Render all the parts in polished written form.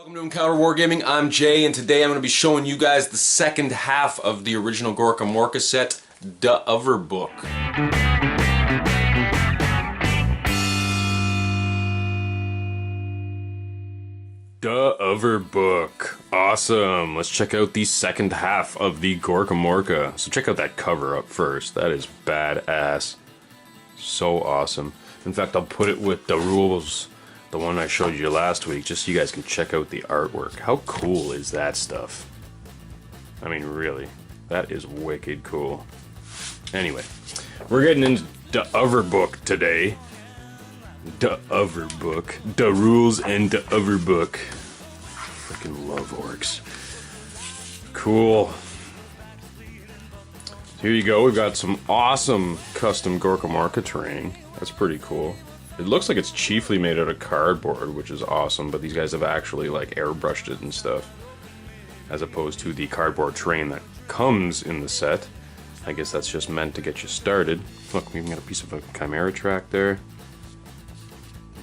Welcome to Encounter Wargaming. I'm Jay, and today I'm going to be showing you guys the second half of the original Gorkamorka set, the Overbook. The Overbook. Awesome. Let's check out the second half of the Gorkamorka. So check out that cover up first. That is badass. So awesome. In fact, I'll put it with the rules. The one I showed you last week, just so you guys can check out the artwork. How cool is that stuff? I mean, really, that is wicked cool. Anyway, we're getting into the Overbook today. The Overbook. The rules and the Overbook. Freaking love orcs. Cool. Here you go, we've got some awesome custom Gorkamorka terrain. That's pretty cool. It looks like it's chiefly made out of cardboard, which is awesome, but these guys have actually like airbrushed it and stuff, as opposed to the cardboard terrain that comes in the set. I guess that's just meant to get you started. Look, we even got a piece of a chimera track there.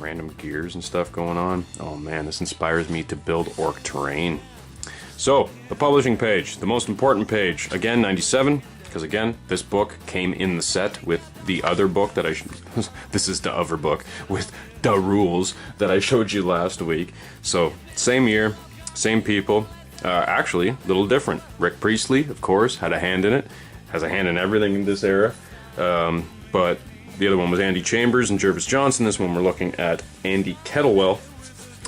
Random gears and stuff going on. Oh man, this inspires me to build orc terrain. So, the publishing page, the most important page. Again, 97. Because again, this book came in the set with the other book that this is the Overbook, with the rules that I showed you last week. So, same year, same people. Actually, a little different. Rick Priestley, of course, had a hand in it. Has a hand in everything in this era. But the other one was Andy Chambers and Jervis Johnson. This one we're looking at Andy Kettlewell,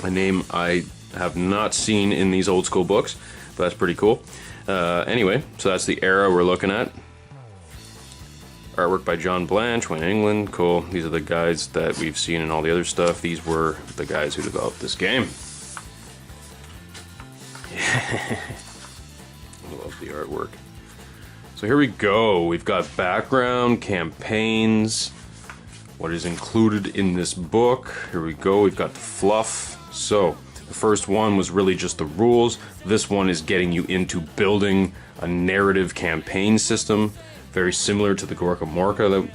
a name I have not seen in these old school books, but that's pretty cool. Anyway, so that's the era we're looking at. Artwork by John Blanche, Wayne England, cool. These are the guys that we've seen in all the other stuff. These were the guys who developed this game. I love the artwork. So here we go. We've got background, campaigns, what is included in this book. Here we go. We've got the fluff. So the first one was really just the rules. This one is getting you into building a narrative campaign system, very similar to the Gorkamorka.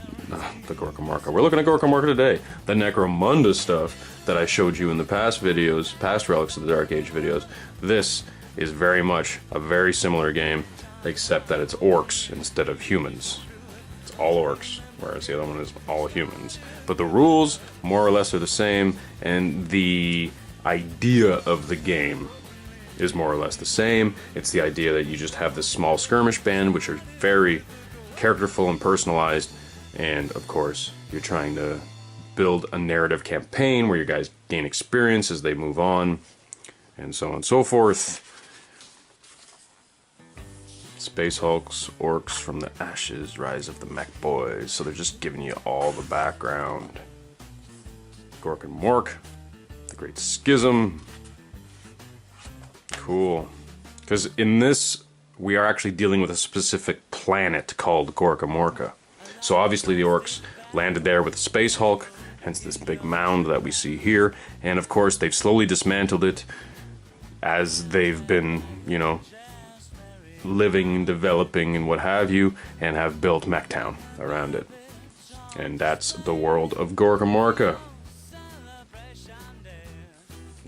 The Gorkamorka. We're looking at Gorkamorka today. The Necromunda stuff that I showed you in the past videos, past Relics of the Dark Age videos. This is very much a very similar game, except that it's orcs instead of humans. It's all orcs, whereas the other one is all humans. But the rules more or less are the same, and the idea of the game is more or less the same. It's the idea that you just have this small skirmish band, which are very characterful and personalized, and of course you're trying to build a narrative campaign where your guys gain experience as they move on, and so on and so forth. Space Hulks, Orcs from the Ashes, Rise of the Mech Boys. So they're just giving you all the background. Gorkamorka, the Great Schism. Cool. Because in this, we are actually dealing with a specific planet called Gorkamorka. So obviously the Orcs landed there with a Space Hulk, hence this big mound that we see here. And of course, they've slowly dismantled it as they've been, you know, living, developing, and what have you, and have built Mechtown around it. And that's the world of Gorkamorka.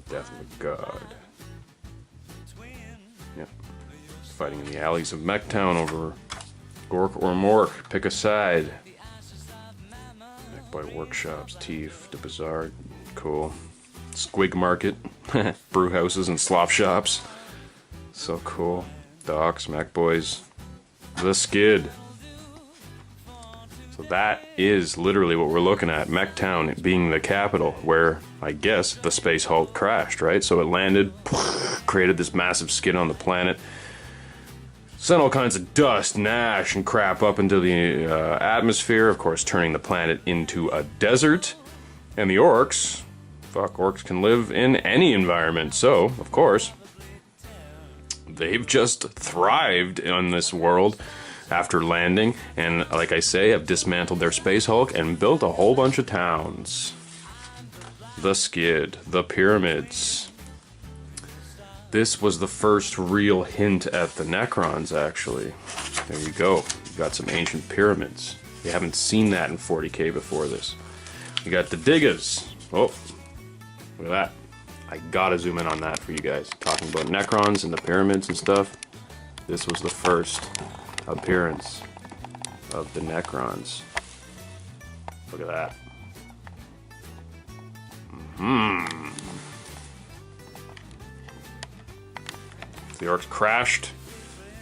Death of a god. Yep. Fighting in the alleys of Mechtown over Gork or Mork. Pick a side. Mechboy Workshops, Teef, the Bazaar. Cool. Squig Market. Brew houses and slop shops. So cool. Docks, Mech Boys, the Skid. So that is literally what we're looking at. Mechtown being the capital, where I guess the Space Hulk crashed, right? So it landed, created this massive skid on the planet, sent all kinds of dust, and ash, and crap up into the atmosphere, of course turning the planet into a desert. And the orcs, orcs can live in any environment, so, of course, they've just thrived on this world after landing, and like I say, have dismantled their Space Hulk and built a whole bunch of towns. The Skid, the pyramids. This was the first real hint at the Necrons, actually. There you go. You've got some ancient pyramids. You haven't seen that in 40k before this. You got the Diggers. Oh, look at that. I gotta zoom in on that for you guys. Talking about Necrons and the pyramids and stuff. This was the first appearance of the Necrons. Look at that. The Orcs crashed,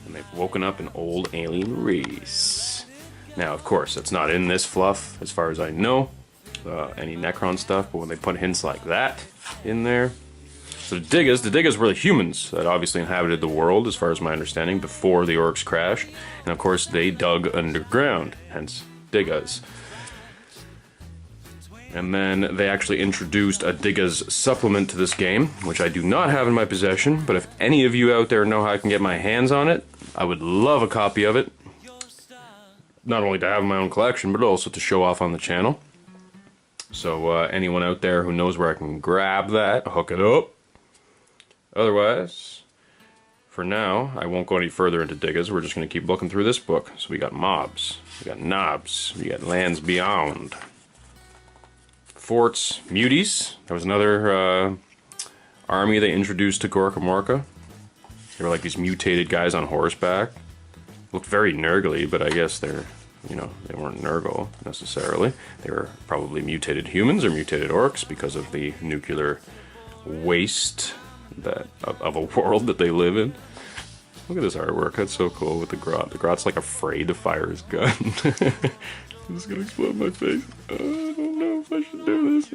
and they've woken up an old alien race. Now, of course, that's not in this fluff, as far as I know, any Necron stuff, but when they put hints like that in there. So the Diggers were the humans that obviously inhabited the world, as far as my understanding, before the Orcs crashed. And of course, they dug underground, hence Diggers. And then they actually introduced a Diggers supplement to this game, which I do not have in my possession, but if any of you out there know how I can get my hands on it, I would love a copy of it. Not only to have in my own collection, but also to show off on the channel. So anyone out there who knows where I can grab that, hook it up. Otherwise, for now, I won't go any further into Diggers. We're just going to keep looking through this book. So we got mobs, we got knobs, we got lands beyond. Forts, muties. There was another army they introduced to Gorkamorka. They were like these mutated guys on horseback. Looked very Nurgly, but I guess they're, you know, they weren't Nurgle necessarily. They were probably mutated humans or mutated orcs because of the nuclear waste that of a world that they live in. Look at this artwork. That's so cool with the Grot. The Grot's like afraid to fire his gun. This is gonna explode in my face. I don't know if I should do this.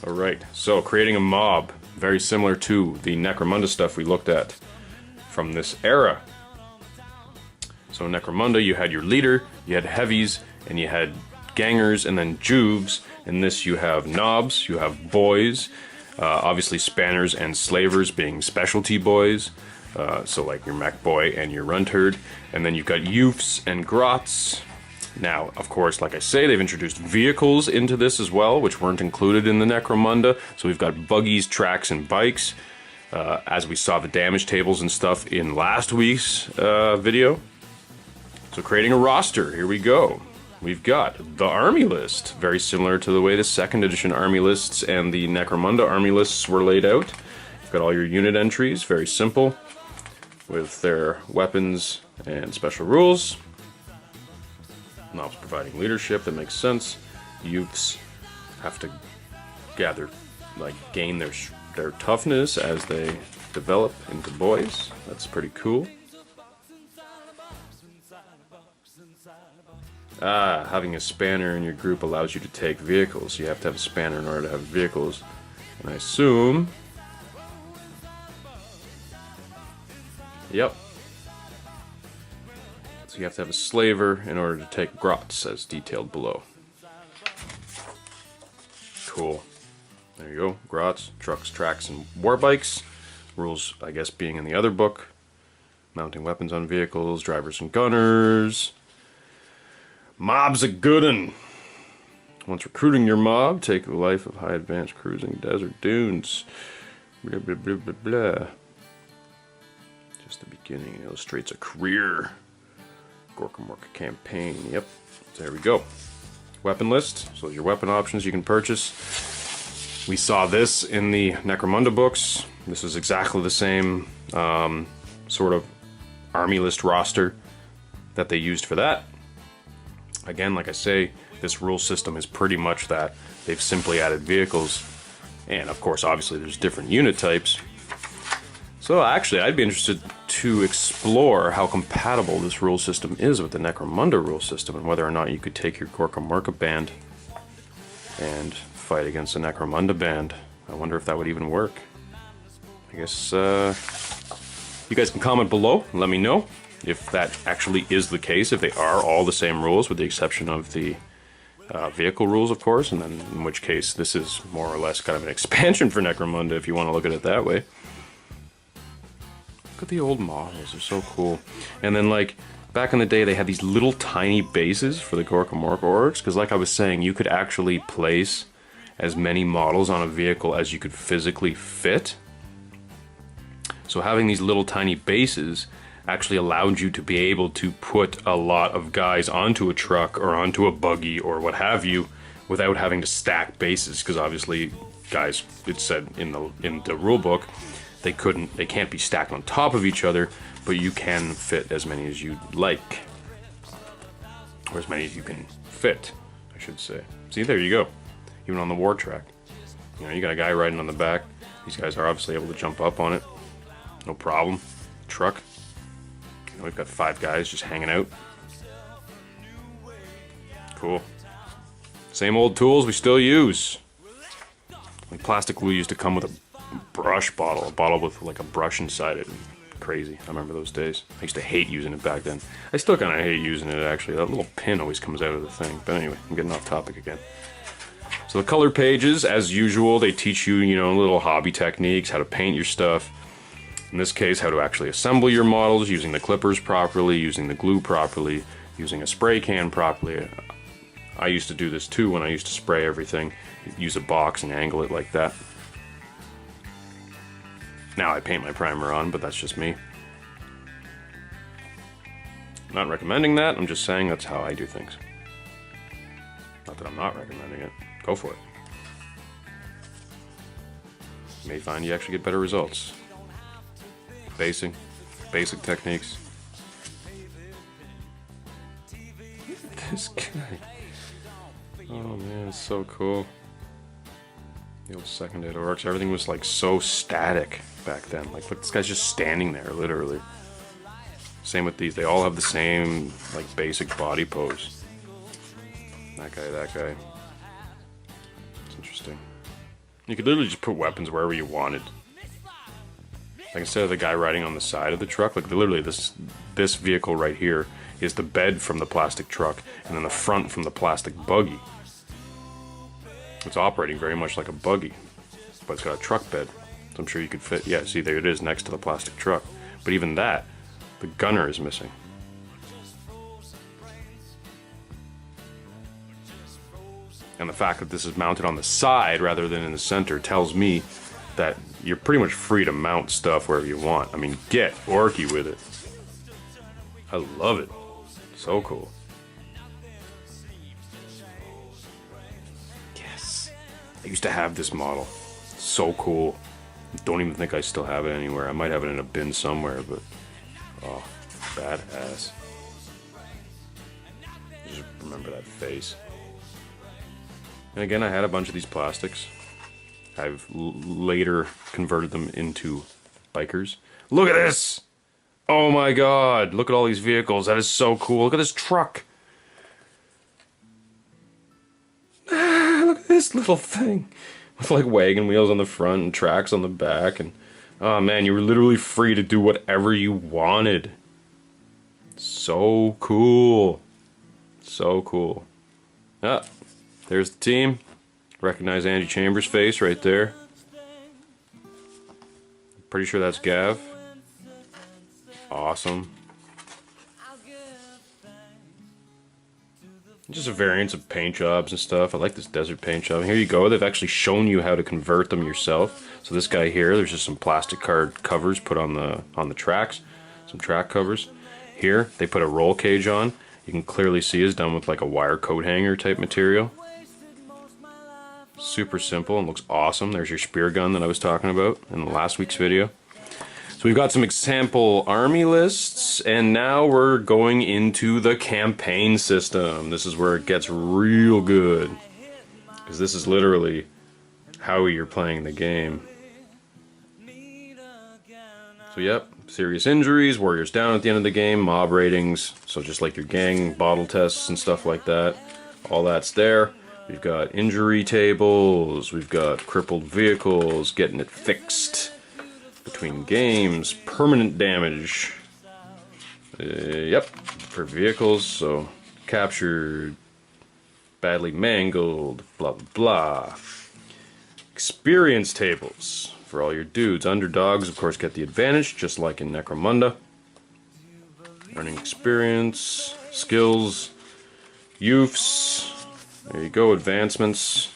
Alright, so creating a mob. Very similar to the Necromunda stuff we looked at from this era. So in Necromunda, you had your leader, you had heavies, and you had gangers, and then jubes. In this, you have knobs, you have boys, obviously spanners and slavers being specialty boys. So like your mech boy and your runterd. And then you've got youths and grots. Now, of course, like I say, they've introduced vehicles into this as well, which weren't included in the Necromunda. So we've got buggies, tracks, and bikes. As we saw the damage tables and stuff in last week's video. So creating a roster, here we go. We've got the army list, very similar to the way the 2nd edition army lists and the Necromunda army lists were laid out. You've got all your unit entries, very simple, with their weapons and special rules. Knobs providing leadership, that makes sense. Youths have to gain their toughness as they develop into boys. That's pretty cool. Having a spanner in your group allows you to take vehicles. You have to have a spanner in order to have vehicles. And I assume... Yep. So you have to have a slaver in order to take grots, as detailed below. Cool. There you go. Grots, trucks, tracks, and war bikes. Rules, I guess, being in the other book. Mounting weapons on vehicles, drivers and gunners. Mob's a good un. Once recruiting your mob, take the life of high advanced cruising desert dunes. Blah, blah, blah, blah, blah. Just the beginning illustrates a career. Gorkamorka campaign. Yep. There we go. Weapon list. So your weapon options you can purchase. We saw this in the Necromunda books. This is exactly the same sort of army list roster that they used for that. Again, like I say, this rule system is pretty much that. They've simply added vehicles. And of course, obviously, there's different unit types. So actually, I'd be interested to explore how compatible this rule system is with the Necromunda rule system, and whether or not you could take your Gorkamorka band and fight against a Necromunda band. I wonder if that would even work. I guess you guys can comment below and let me know if that actually is the case, if they are all the same rules with the exception of the vehicle rules, of course, and then in which case this is more or less kind of an expansion for Necromunda if you want to look at it that way. Look at the old models, they're so cool. And then like back in the day they had these little tiny bases for the Gorkamorka orcs, because like I was saying, you could actually place as many models on a vehicle as you could physically fit. So having these little tiny bases actually allowed you to be able to put a lot of guys onto a truck or onto a buggy or what have you without having to stack bases, because obviously, guys, it said in the rule book they can't be stacked on top of each other, but you can fit as many as you'd like, or as many as you can fit, I should say. See, there you go. Even on the war track, you know, you got a guy riding on the back. These guys are obviously able to jump up on it, no problem. Truck. You know, we've got 5 guys just hanging out. Cool. Same old tools we still use. Like plastic glue used to come with a brush bottle, a bottle with like a brush inside it. Crazy. I remember those days. I used to hate using it back then. I still kind of hate using it, actually. That little pin always comes out of the thing. But anyway, I'm getting off topic again. So the color pages, as usual, they teach you, you know, little hobby techniques, how to paint your stuff. In this case, how to actually assemble your models, using the clippers properly, using the glue properly, using a spray can properly. I used to do this too when I used to spray everything. Use a box and angle it like that. Now I paint my primer on, but that's just me. I'm not recommending that, I'm just saying that's how I do things. Not that I'm not recommending it. Go for it. You may find you actually get better results. Basic techniques. This guy. Oh man, it's so cool. The old second day Orcs, everything was like so static back then. Like, look, this guy's just standing there, literally. Same with these, they all have the same, like, basic body pose. That guy. It's interesting. You could literally just put weapons wherever you wanted. Like, instead of the guy riding on the side of the truck, like, literally this vehicle right here is the bed from the plastic truck, and then the front from the plastic buggy. It's operating very much like a buggy, but it's got a truck bed, so I'm sure you could fit. Yeah, see, there it is next to the plastic truck. But even that, the gunner is missing. And the fact that this is mounted on the side rather than in the center tells me that you're pretty much free to mount stuff wherever you want. I mean, get orky with it. I love it. So cool. Yes. I used to have this model. So cool. Don't even think I still have it anywhere. I might have it in a bin somewhere, but oh, badass. Just remember that face. And again, I had a bunch of these plastics. I've later converted them into bikers. Look at this! Oh my god, look at all these vehicles. That is so cool. Look at this truck. Look at this little thing. With like wagon wheels on the front and tracks on the back. And oh man, you were literally free to do whatever you wanted. So cool. So cool. Ah, there's the team. Recognize Andy Chambers' face right there. Pretty sure that's Gav. Awesome. Just a variance of paint jobs and stuff. I like this desert paint job. Here you go. They've actually shown you how to convert them yourself. So this guy here, there's just some plastic card covers put on the tracks. Some track covers. Here, they put a roll cage on. You can clearly see it's done with like a wire coat hanger type material. Super simple and looks awesome. There's your spear gun that I was talking about in the last week's video. So we've got some example army lists, and now we're going into the campaign system. This is where it gets real good, because this is literally how you're playing the game. So yep, serious injuries, warriors down at the end of the game, mob ratings, so just like your gang bottle tests and stuff like that, all that's there. We've got injury tables, we've got crippled vehicles, getting it fixed between games, permanent damage. Yep, for vehicles, so captured, badly mangled, blah blah blah. Experience tables for all your dudes. Underdogs, of course, get the advantage, just like in Necromunda. Earning experience, skills, youths. There you go, advancements,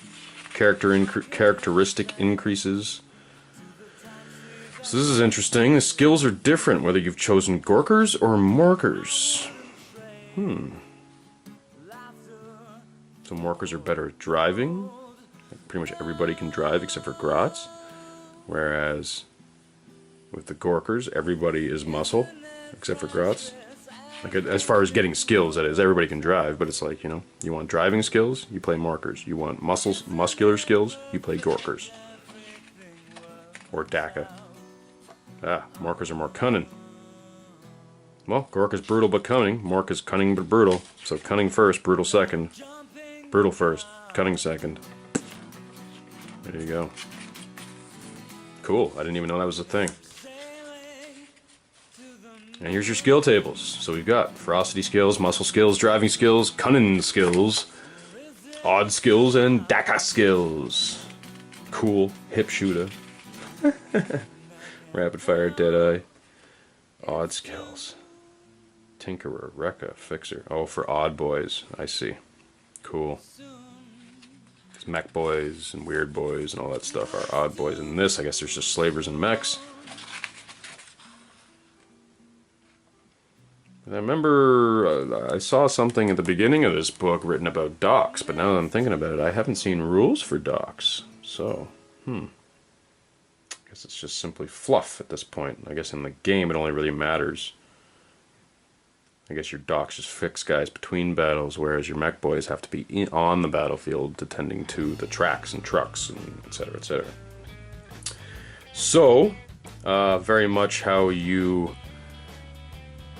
characteristic increases. So this is interesting. The skills are different whether you've chosen Gorkers or Morkers. So Some workers are better at driving. Pretty much everybody can drive except for Grots. Whereas with the Gorkers, everybody is muscle except for Grots. Like, as far as getting skills, that is, everybody can drive, but it's like, you know, you want driving skills, you play Morkers. You want muscular skills, you play Gorkers. Or Daka. Ah, Morkers are more cunning. Well, Gorka's brutal but cunning. Morka's cunning but brutal. So cunning first, brutal second. Brutal first, cunning second. There you go. Cool, I didn't even know that was a thing. And here's your skill tables. So we've got ferocity skills, muscle skills, driving skills, cunning skills, odd skills, and Daka skills. Cool, hip shooter. Rapid fire, deadeye. Odd skills. Tinkerer, Rekka, Fixer. Oh, for odd boys. I see. Cool. Because mech boys and weird boys and all that stuff are odd boys. In this, I guess there's just slavers and mechs. I remember I saw something at the beginning of this book written about docks, but now that I'm thinking about it, I haven't seen rules for docks. So, I guess it's just simply fluff at this point. I guess in the game it only really matters. I guess your docks just fix guys between battles, whereas your mech boys have to be on the battlefield attending to the tracks and trucks and etc. etc. So, very much how you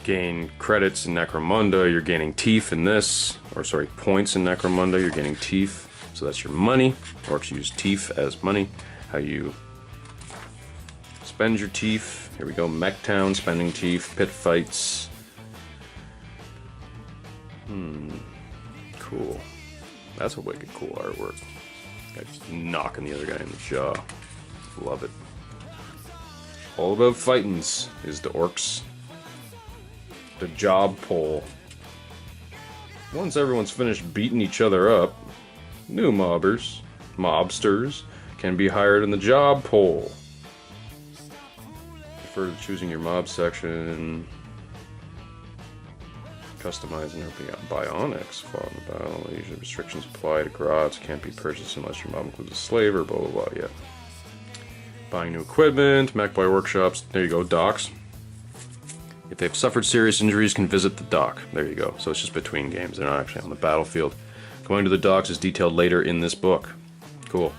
gain credits in Necromunda, you're gaining teeth in this, or sorry, points in Necromunda, you're gaining teeth, so that's your money. Orcs use teeth as money. How you spend your teeth, here we go, Mech Town, spending teeth, pit fights. Cool. That's a wicked cool artwork. Guy just knocking the other guy in the jaw. Love it. All about fightin's is the Orcs. The job pole. Once everyone's finished beating each other up, new mobsters, can be hired in the job pole. Refer to choosing your mob section, customizing or bionics following the battle. Usually restrictions apply to Grots, can't be purchased unless your mob includes a slave or blah blah blah. Yeah. Buying new equipment, mech boy workshops. There you go, docks. If they've suffered serious injuries, can visit the dock. There you go. So it's just between games. They're not actually on the battlefield. Going to the docks is detailed later in this book. Cool.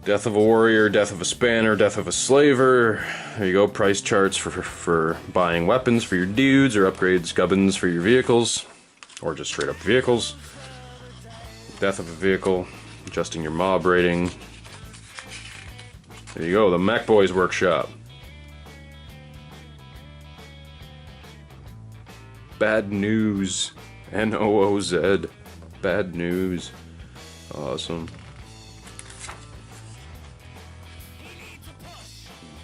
Death of a warrior, death of a spanner, death of a slaver. There you go. Price charts for buying weapons for your dudes or upgrades gubbins for your vehicles. Or just straight up vehicles. Death of a vehicle. Adjusting your mob rating. There you go. The Mech Boys Workshop. Bad news. N-O-O-Z. Bad news. Awesome.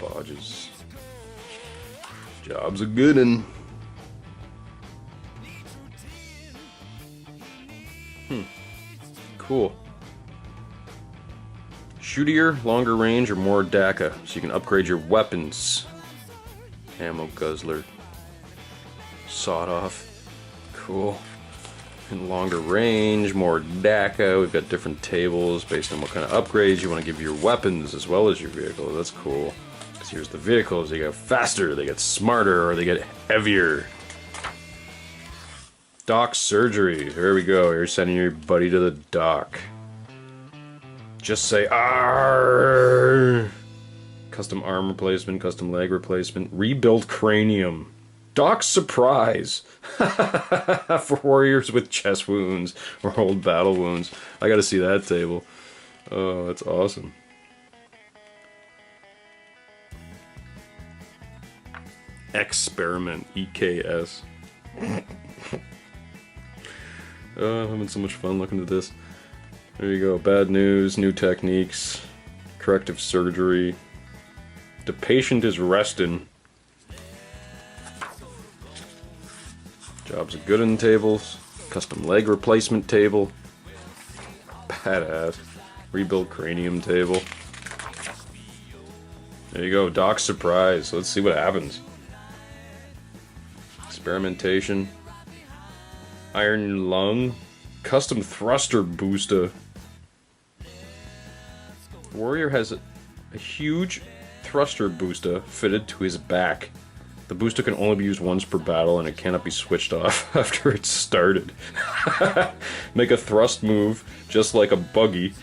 Bodges. Job's a good un. Cool. Shootier, longer range, or more Daka, so you can upgrade your weapons. Ammo guzzler. Sawed off. Cool. In longer range, more Daka. We've got different tables based on what kind of upgrades you want to give your weapons as well as your vehicle. That's cool. Because here's the vehicles. They get faster, they get smarter, or they get heavier. Dock surgery. Here we go. You're sending your buddy to the dock. Just say "Arr!" Custom arm replacement, custom leg replacement, rebuild cranium. Doc surprise for warriors with chest wounds or old battle wounds. I gotta see that table. Oh, that's awesome. Experiment, EKS. Oh, I'm having so much fun looking at this. There you go. Bad news, new techniques, corrective surgery. The patient is resting. Jobs of good in tables, custom leg replacement table, badass, rebuild cranium table. There you go, Doc surprise. Let's see what happens. Experimentation, iron lung, Custom thruster booster. Warrior has a huge thruster booster fitted to his back. The booster can only be used once per battle, and it cannot be switched off after it's started. Make a thrust move, just like a buggy.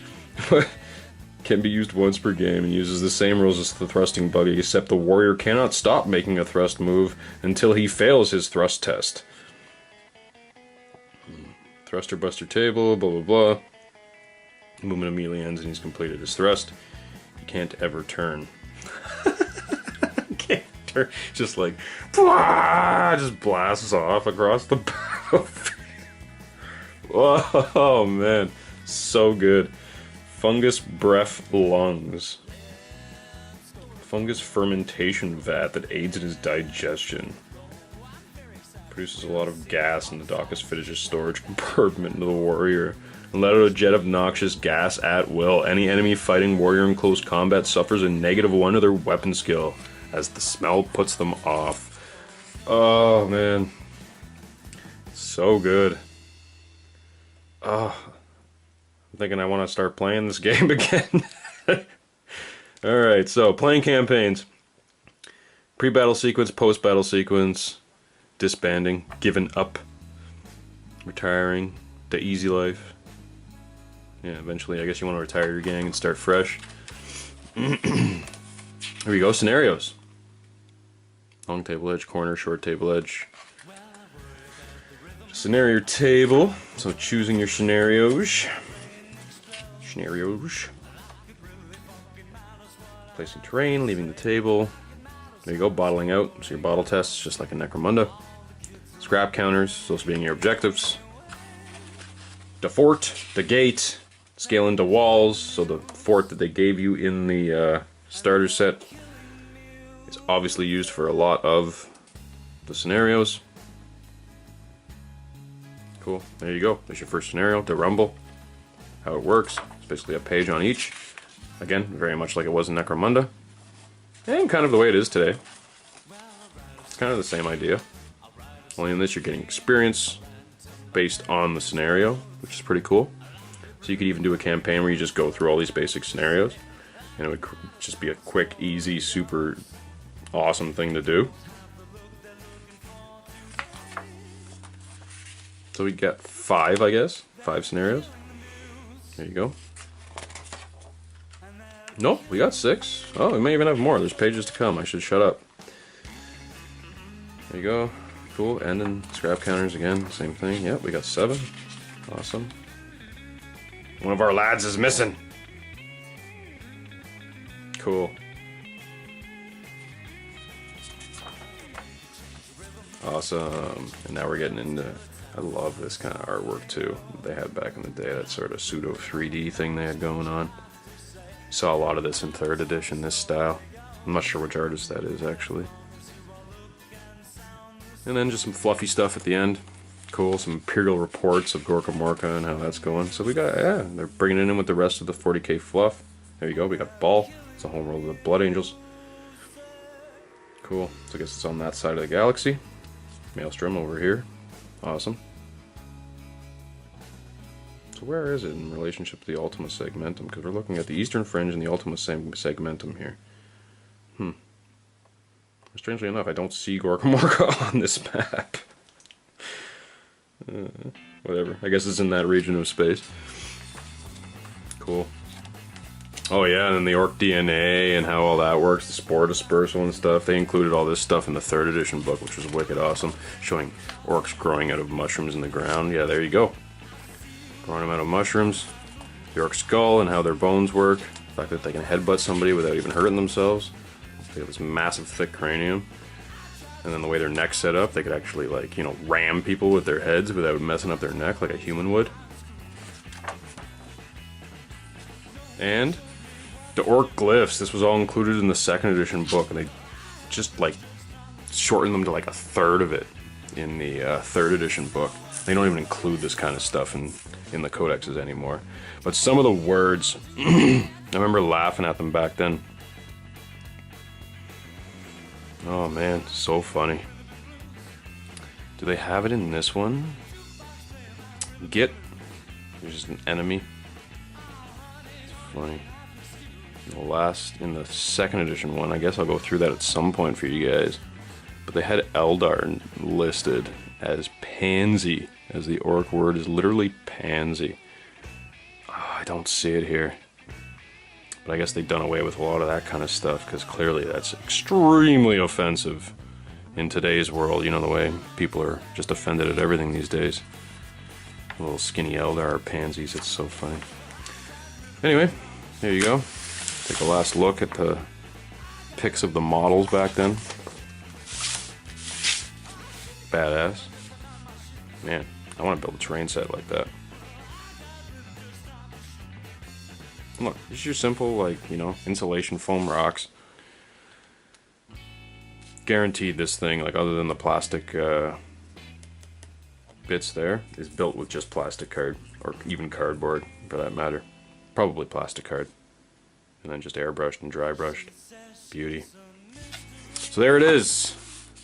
Can be used once per game and uses the same rules as the thrusting buggy, except the warrior cannot stop making a thrust move until he fails his thrust test. Thruster buster table, blah blah blah. Movement immediately ends and he's completed his thrust. He can't ever turn. Can't turn. Just like, just blasts off across the battlefield. Oh man, so good. Fungus breath lungs. Fungus fermentation vat that aids in his digestion. Produces a lot of gas, and the dock is fitted as storage compartment into the warrior. And let out a jet of noxious gas at will. Any enemy fighting warrior in close combat suffers a -1 to their weapon skill, as the smell puts them off. Oh man, so good. Oh, I'm thinking I want to start playing this game again. Alright, so playing campaigns. Pre-battle sequence, post-battle sequence, disbanding, giving up, retiring, the easy life. Yeah, eventually I guess you want to retire your gang and start fresh. Here we go, scenarios. Long table edge, corner, short table edge. Scenario table, so choosing your scenarios. Placing terrain, leaving the table. There you go, bottling out, so your bottle tests, just like in Necromunda. Scrap counters, those being your objectives. The fort, the gate, scale into walls, so the fort that they gave you in the starter set is obviously used for a lot of the scenarios. Cool, there you go, there's your first scenario, the rumble. How it works, it's basically a page on each. Again, very much like it was in Necromunda. And kind of the way it is today. It's kind of the same idea. Only in this you're getting experience based on the scenario, which is pretty cool. So you could even do a campaign where you just go through all these basic scenarios. And it would just be a quick, easy, super awesome thing to do. So we get 5, I guess. 5 scenarios. There you go. Nope, we got 6. Oh, we may even have more. There's pages to come. I should shut up. There you go. Cool. And then scrap counters again. Same thing. Yep, we got 7. Awesome. One of our lads is missing. Cool. Awesome. And now we're getting into... I love this kind of artwork too. They had back in the day, that sort of pseudo 3D thing they had going on. Saw a lot of this in 3rd edition, this style. I'm not sure which artist that is actually. And then just some fluffy stuff at the end. Cool, some Imperial reports of Gorkamorka and how that's going. So we got, yeah, they're bringing it in with the rest of the 40k fluff. There you go, we got Ball. It's a home world of the Blood Angels. Cool, so I guess it's on that side of the galaxy. Maelstrom over here. Awesome. So where is it in relationship to the Ultima Segmentum? Because we're looking at the Eastern Fringe and the Ultima Segmentum here. Strangely enough, I don't see Gorkamorka on this map. Whatever. I guess it's in that region of space. Cool. Oh yeah, and then the Orc DNA and how all that works, the spore dispersal and stuff. They included all this stuff in the 3rd edition book, which was wicked awesome, showing orcs growing out of mushrooms in the ground. Yeah, there you go. Growing them out of mushrooms. The orc skull and how their bones work. The fact that they can headbutt somebody without even hurting themselves. They have this massive, thick cranium. And then the way their neck's set up, they could actually, like, you know, ram people with their heads without messing up their neck like a human would. And the orc glyphs, this was all included in the 2nd edition book, and they just, like, shortened them to, like, 1/3 of it in the 3rd edition book. They don't even include this kind of stuff in the codexes anymore. But some of the words, I remember laughing at them back then. Oh man, so funny. Do they have it in this one? Get There's just an enemy. It's funny. In the second edition one, I guess I'll go through that at some point for you guys. But they had Eldar listed as pansy, as the orc word is literally pansy. Oh, I don't see it here. But I guess they've done away with a lot of that kind of stuff, because clearly that's extremely offensive in today's world. You know, the way people are just offended at everything these days. Little skinny Eldar pansies, it's so funny. Anyway, there you go. Take a last look at the pics of the models back then. Badass. Man, I want to build a train set like that. Look, it's your simple, like, you know, insulation foam rocks. Guaranteed this thing, like, other than the plastic bits there, is built with just plastic card, or even cardboard for that matter. Probably plastic card. And then just airbrushed and dry brushed. Beauty. So there it is.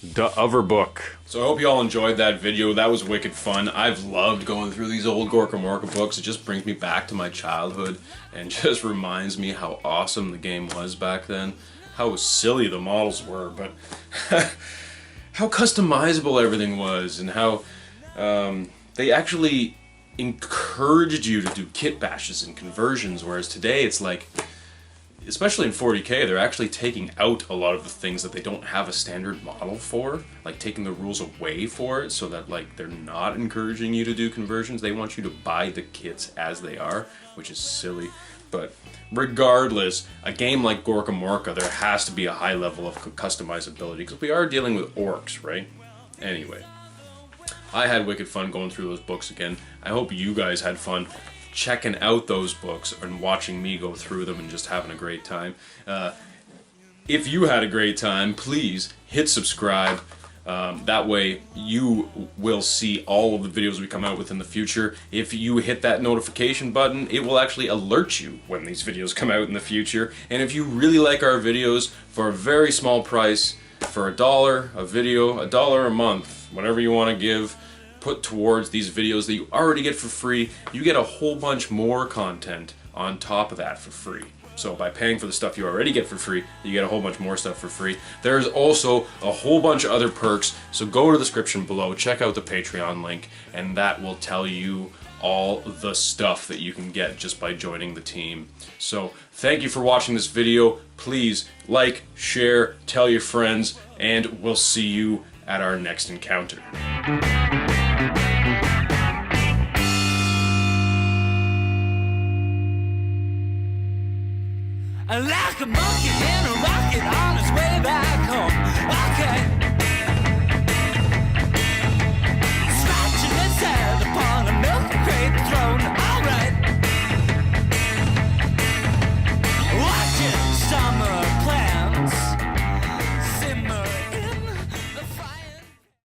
The Overbook. So I hope you all enjoyed that video. That was wicked fun. I've loved going through these old Gorkamorka books. It just brings me back to my childhood and just reminds me how awesome the game was back then. How silly the models were, but how customizable everything was, and how they actually encouraged you to do kit bashes and conversions, whereas today it's like, especially in 40k, they're actually taking out a lot of the things that they don't have a standard model for, like taking the rules away for it, so that like they're not encouraging you to do conversions. They want you to buy the kits as they are, which is silly. But regardless, a game like Gorkamorka, there has to be a high level of customizability, because we are dealing with orcs, right? Anyway, I had wicked fun going through those books again. I hope you guys had fun checking out those books and watching me go through them and just having a great time. If you had a great time, please hit subscribe. That way you will see all of the videos we come out with in the future. If you hit that notification button, it will actually alert you when these videos come out in the future. And if you really like our videos, for a very small price, for $1 a video, $1 a month, whatever you want to give, put towards these videos that you already get for free, you get a whole bunch more content on top of that for free. So by paying for the stuff you already get for free, you get a whole bunch more stuff for free. There's also a whole bunch of other perks, so go to the description below, check out the Patreon link, and that will tell you all the stuff that you can get just by joining the team. So thank you for watching this video. Please like, share, tell your friends, and we'll see you at our next encounter. Like a monkey in a rocket on his way back home. Okay. Scratching his head upon a milk crate throne. Alright. Watching summer plants.